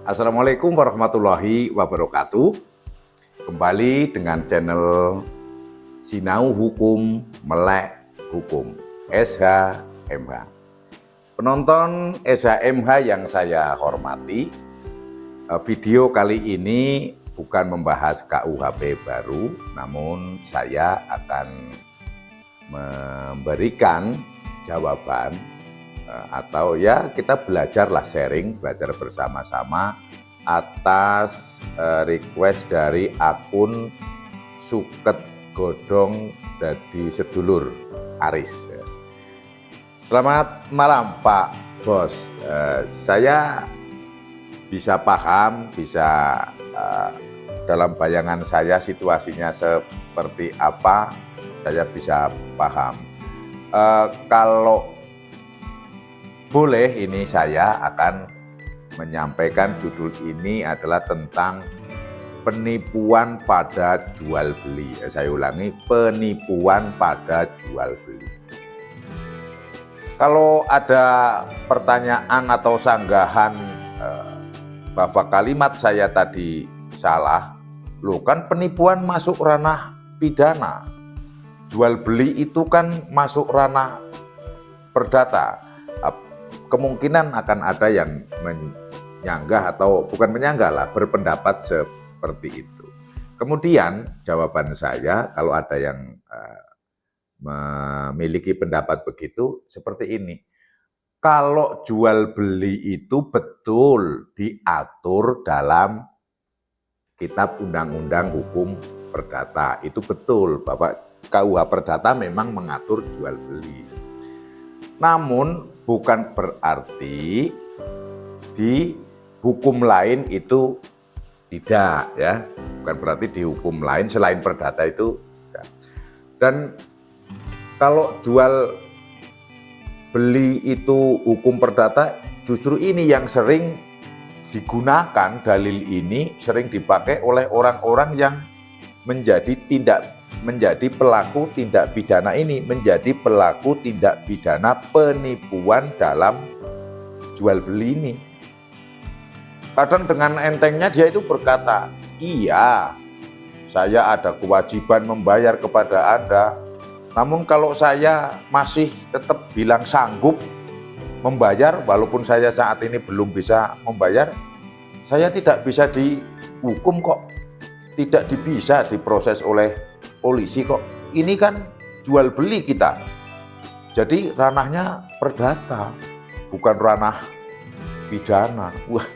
Assalamualaikum warahmatullahi wabarakatuh. Kembali dengan channel Sinau Hukum Melek Hukum SHMH. Penonton SHMH yang saya hormati, video kali ini bukan membahas KUHP baru, namun saya akan memberikan jawaban atau ya kita belajarlah belajar bersama-sama atas request dari akun Suket Godong Dadi Sedulur Aris. Selamat malam Pak Bos, saya bisa paham, dalam bayangan saya situasinya seperti apa, saya bisa paham. Kalau boleh, ini saya akan menyampaikan judul ini adalah tentang penipuan pada jual beli. Saya ulangi, penipuan pada jual beli. Kalau ada pertanyaan atau sanggahan bahwa kalimat saya tadi salah, loh kan penipuan masuk ranah pidana. Jual beli itu kan masuk ranah perdata. Kemungkinan akan ada yang menyanggah atau bukan menyanggah lah, berpendapat seperti itu. Kemudian jawaban saya kalau ada yang memiliki pendapat begitu seperti ini. Kalau jual beli itu betul diatur dalam Kitab Undang-Undang Hukum Perdata. Itu betul bahwa KUH Perdata memang mengatur jual beli. Namun bukan berarti di hukum lain itu tidak, ya. Bukan berarti di hukum lain selain perdata itu tidak. Dan kalau jual beli itu hukum perdata, justru ini yang sering digunakan, dalil ini sering dipakai oleh orang-orang yang menjadi pelaku tindak pidana ini, menjadi pelaku tindak pidana penipuan dalam jual beli ini. Kadang dengan entengnya dia itu berkata, iya, saya ada kewajiban membayar kepada Anda, namun kalau saya masih tetap bilang sanggup membayar, walaupun saya saat ini belum bisa membayar, saya tidak bisa dihukum kok, tidak bisa diproses oleh polisi kok. Ini kan jual beli kita. Jadi ranahnya perdata, bukan ranah pidana. Wah,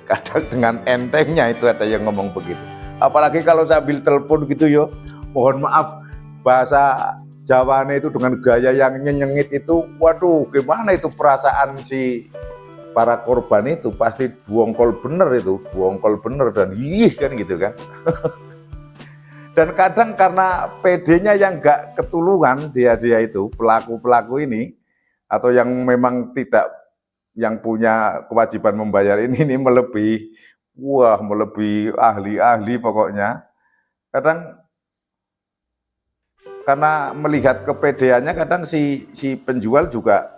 kadang dengan entengnya itu ada yang ngomong begitu. Apalagi kalau sambil telepon gitu yo. Mohon maaf, bahasa Jawane itu dengan gaya yang nyenyengit itu, waduh, gimana itu perasaan si para korban itu, pasti buongkol bener dan ih kan gitu kan. Dan kadang karena PD-nya yang gak ketulungan, dia itu pelaku-pelaku ini, atau yang memang tidak, yang punya kewajiban membayar ini melebihi ahli-ahli pokoknya. Kadang karena melihat kepedeannya, kadang si penjual juga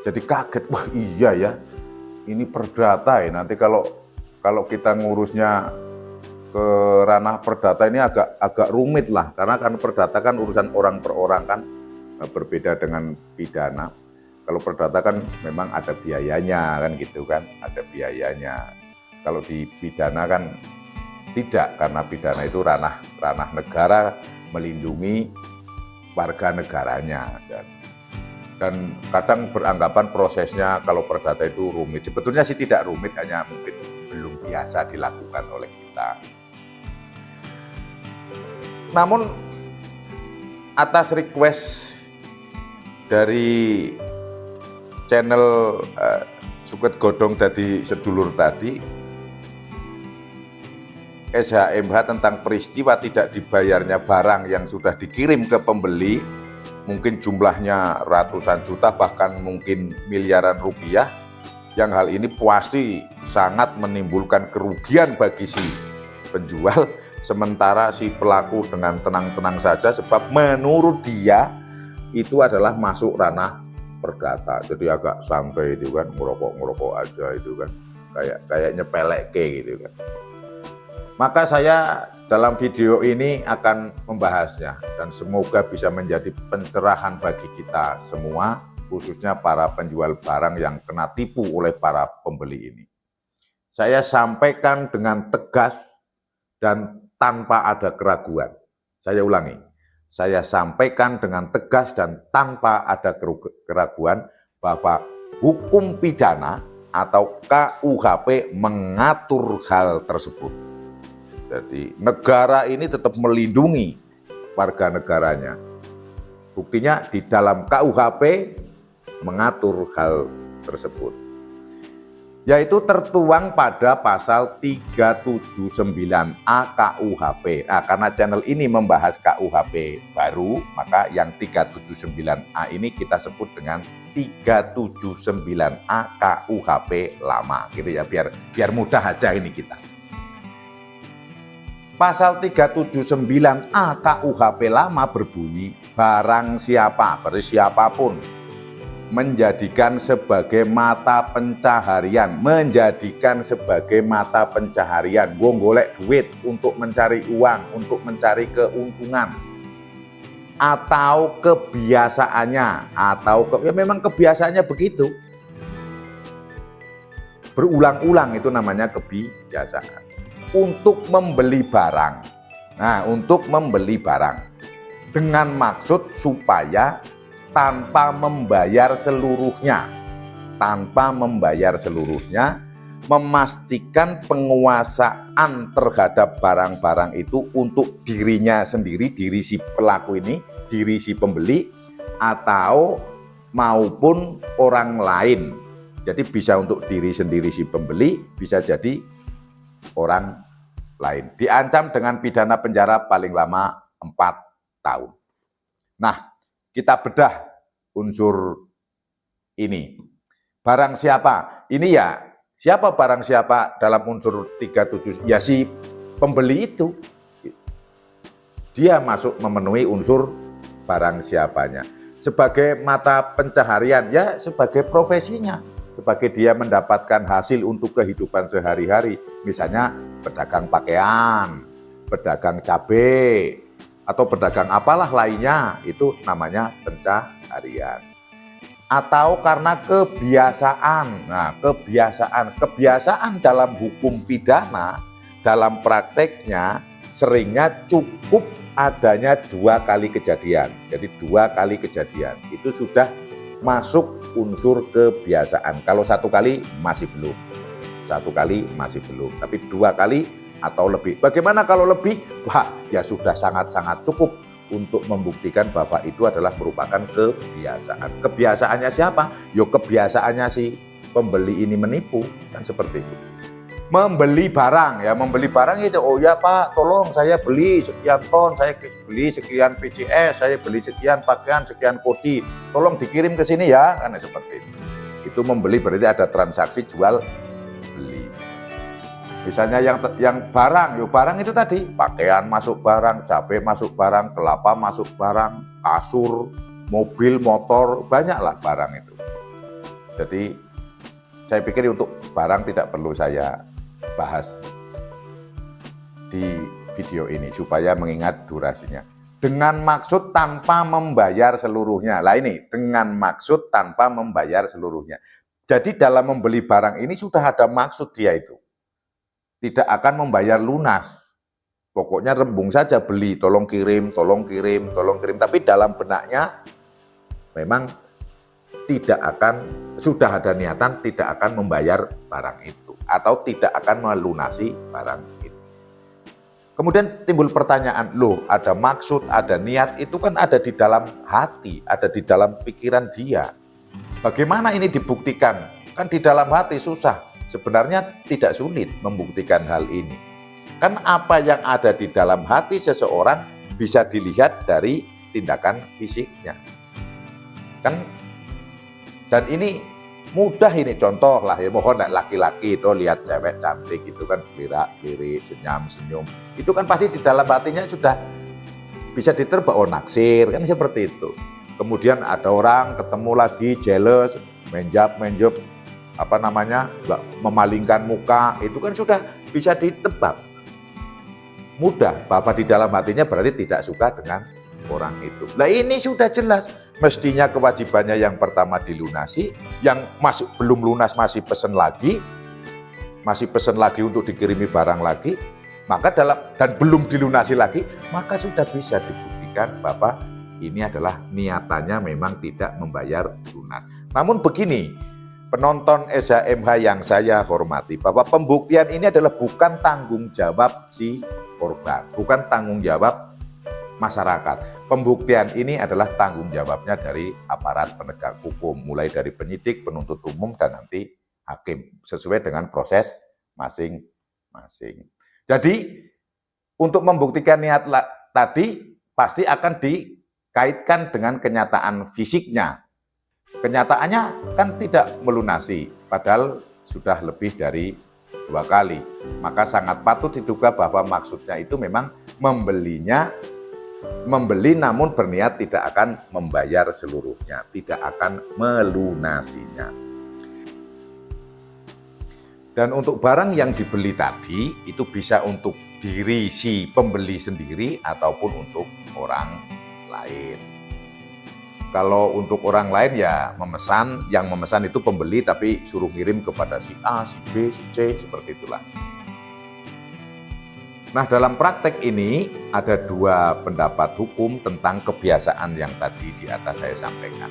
jadi kaget, wah iya ya, ini perdata ya, nanti kalau kita ngurusnya ke ranah perdata ini agak rumit lah, karena kan perdata kan urusan orang per orang kan, berbeda dengan pidana. Kalau perdata kan memang ada biayanya kan gitu kan, ada biayanya. Kalau di pidana kan tidak, karena pidana itu ranah negara melindungi warga negaranya, dan kadang beranggapan prosesnya kalau perdata itu rumit. Sebetulnya sih tidak rumit, hanya mungkin belum biasa dilakukan oleh kita. Namun atas request dari channel Suket Godong Dadi Sedulur tadi, SHMH tentang peristiwa tidak dibayarnya barang yang sudah dikirim ke pembeli, mungkin jumlahnya ratusan juta bahkan mungkin miliaran rupiah, yang hal ini pasti sangat menimbulkan kerugian bagi si penjual, sementara si pelaku dengan tenang-tenang saja, sebab menurut dia itu adalah masuk ranah perdata. Jadi agak santai itu kan, ngerokok aja itu kan. kayak nyepelek gitu kan. Maka saya dalam video ini akan membahasnya dan semoga bisa menjadi pencerahan bagi kita semua, khususnya para penjual barang yang kena tipu oleh para pembeli ini. Saya sampaikan dengan tegas dan tanpa ada keraguan. Saya ulangi, saya sampaikan dengan tegas dan tanpa ada keraguan bahwa hukum pidana atau KUHP mengatur hal tersebut. Jadi negara ini tetap melindungi warga negaranya. Buktinya di dalam KUHP mengatur hal tersebut. Yaitu tertuang pada pasal 379A KUHP. Nah, karena channel ini membahas KUHP baru, maka yang 379A ini kita sebut dengan 379A KUHP lama, gitu ya, biar mudah aja ini kita. Pasal 379A KUHP lama berbunyi, barang siapa, berarti siapapun, menjadikan sebagai mata pencaharian, golek duit untuk mencari uang, untuk mencari keuntungan, atau kebiasaannya, ya memang kebiasaannya begitu, berulang-ulang, itu namanya kebiasaan. Untuk membeli barang. Nah, untuk membeli barang dengan maksud supaya tanpa membayar seluruhnya, memastikan penguasaan terhadap barang-barang itu untuk dirinya sendiri, diri si pelaku ini, diri si pembeli, atau maupun orang lain. Jadi bisa untuk diri sendiri si pembeli, bisa jadi orang lain. Diancam dengan pidana penjara paling lama 4 tahun. Nah, kita bedah unsur ini. Barang siapa? Ini ya, siapa barang siapa dalam unsur 37? Ya si pembeli itu. Dia masuk memenuhi unsur barang siapanya. Sebagai mata pencaharian, ya sebagai profesinya. Sebagai dia mendapatkan hasil untuk kehidupan sehari-hari, misalnya pedagang pakaian, pedagang cabai, atau pedagang apalah lainnya, itu namanya pencaharian. Atau karena kebiasaan. Nah, kebiasaan dalam hukum pidana, dalam prakteknya seringnya cukup adanya 2 kali kejadian. Jadi 2 kali kejadian itu sudah masuk unsur kebiasaan. Kalau 1 kali masih belum, tapi 2 kali atau lebih. Bagaimana kalau lebih? Wah, ya sudah sangat-sangat cukup untuk membuktikan bahwa itu adalah merupakan kebiasaan. Kebiasaannya siapa? Yo kebiasaannya si pembeli ini menipu, kan seperti itu. Membeli barang itu, oh ya Pak, tolong saya beli sekian ton, saya beli sekian PCS, saya beli sekian pakaian, sekian kodi, tolong dikirim ke sini ya, kan seperti itu. Itu membeli berarti ada transaksi jual beli. Misalnya yang barang, barang itu tadi, pakaian masuk barang, cabai masuk barang, kelapa masuk barang, kasur, mobil, motor, banyaklah barang itu. Jadi saya pikir untuk barang tidak perlu saya bahas di video ini supaya mengingat durasinya. Dengan maksud tanpa membayar seluruhnya. Lah ini, dengan maksud tanpa membayar seluruhnya. Jadi dalam membeli barang ini sudah ada maksud dia itu. Tidak akan membayar lunas. Pokoknya rembung saja beli, tolong kirim. Tapi dalam benaknya memang sudah ada niatan tidak akan membayar barang itu. Atau tidak akan melunasi barang itu. Kemudian timbul pertanyaan, loh ada maksud, ada niat, itu kan ada di dalam hati, ada di dalam pikiran dia. Bagaimana ini dibuktikan? Kan di dalam hati susah, sebenarnya tidak sulit membuktikan hal ini. Kan apa yang ada di dalam hati seseorang bisa dilihat dari tindakan fisiknya. Kan, dan ini mudah ini, contoh lah ya, mohon laki-laki itu lihat cewek cantik itu kan lirik, senyum, itu kan pasti di dalam hatinya sudah bisa diterba, oh naksir, kan seperti itu. Kemudian ada orang ketemu lagi jealous, menjap, memalingkan muka, itu kan sudah bisa ditebak. Mudah, Bapak di dalam hatinya berarti tidak suka dengan orang itu. Nah ini sudah jelas, mestinya kewajibannya yang pertama dilunasi, yang belum lunas masih pesen lagi untuk dikirimi barang lagi, maka dan belum dilunasi lagi, maka sudah bisa dibuktikan Bapak ini adalah niatannya memang tidak membayar lunas. Namun begini, penonton SHMH yang saya hormati, bahwa pembuktian ini adalah bukan tanggung jawab si korban, bukan tanggung jawab masyarakat. Pembuktian ini adalah tanggung jawabnya dari aparat penegak hukum, mulai dari penyidik, penuntut umum, dan nanti hakim, sesuai dengan proses masing-masing. Jadi, untuk membuktikan niat tadi, pasti akan dikaitkan dengan kenyataan fisiknya. Kenyataannya kan tidak melunasi, padahal sudah lebih dari 2 kali. Maka sangat patut diduga bahwa maksudnya itu memang membeli namun berniat tidak akan membayar seluruhnya, tidak akan melunasinya. Dan untuk barang yang dibeli tadi, itu bisa untuk diri si pembeli sendiri ataupun untuk orang lain. Kalau untuk orang lain ya yang memesan itu pembeli tapi suruh ngirim kepada si A, si B, si C, seperti itulah. Nah, dalam praktek ini ada 2 pendapat hukum tentang kebiasaan yang tadi di atas saya sampaikan.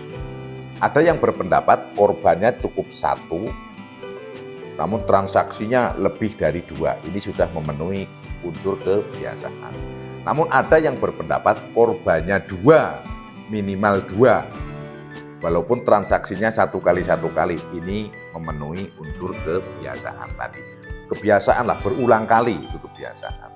Ada yang berpendapat korbannya cukup 1, namun transaksinya lebih dari 2. Ini sudah memenuhi unsur kebiasaan. Namun ada yang berpendapat korbannya 2, minimal 2, walaupun transaksinya 1 kali. Ini memenuhi unsur kebiasaan tadi. Kebiasaan lah, berulang kali itu kebiasaan.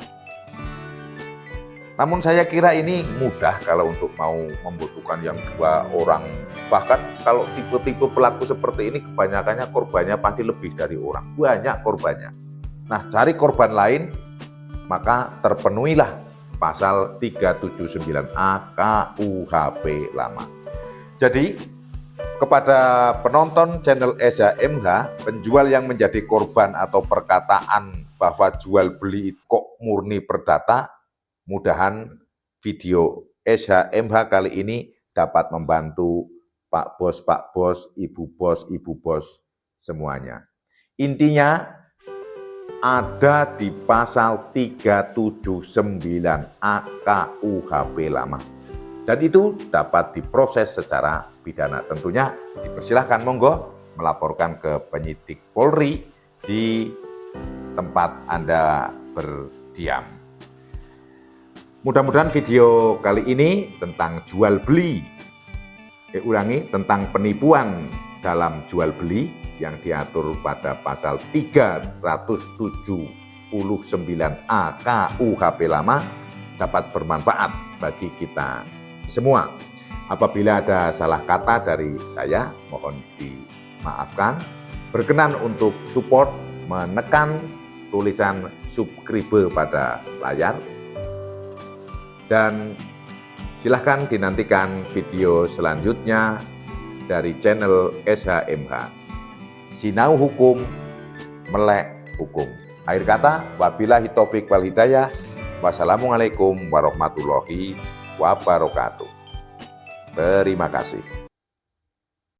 Namun saya kira ini mudah kalau untuk mau membutuhkan yang 2 orang. Bahkan kalau tipe-tipe pelaku seperti ini kebanyakannya korbannya pasti lebih dari orang. Banyak korbannya. Nah, cari korban lain, maka terpenuhilah pasal 379A KUHP lama. Jadi, kepada penonton channel SHMH, penjual yang menjadi korban atau perkataan bahwa jual beli kok murni perdata, mudahan video SHMH kali ini dapat membantu Pak Bos, Ibu Bos semuanya. Intinya, ada di pasal 379A KUHP lama. Dan itu dapat diproses secara pidana. Tentunya dipersilahkan monggo melaporkan ke penyidik Polri di tempat Anda berdiam. Mudah-mudahan video kali ini tentang jual beli, tentang penipuan dalam jual beli yang diatur pada pasal 379A KUHP lama dapat bermanfaat bagi kita semua. Apabila ada salah kata dari saya, mohon dimaafkan. Berkenan untuk support, menekan tulisan subscribe pada layar. Dan silahkan dinantikan video selanjutnya dari channel SHMH. Sinau hukum, melek hukum. Akhir kata, wabillahi taufiq wal hidayah. Wassalamualaikum warahmatullahi wabarakatuh. Terima kasih.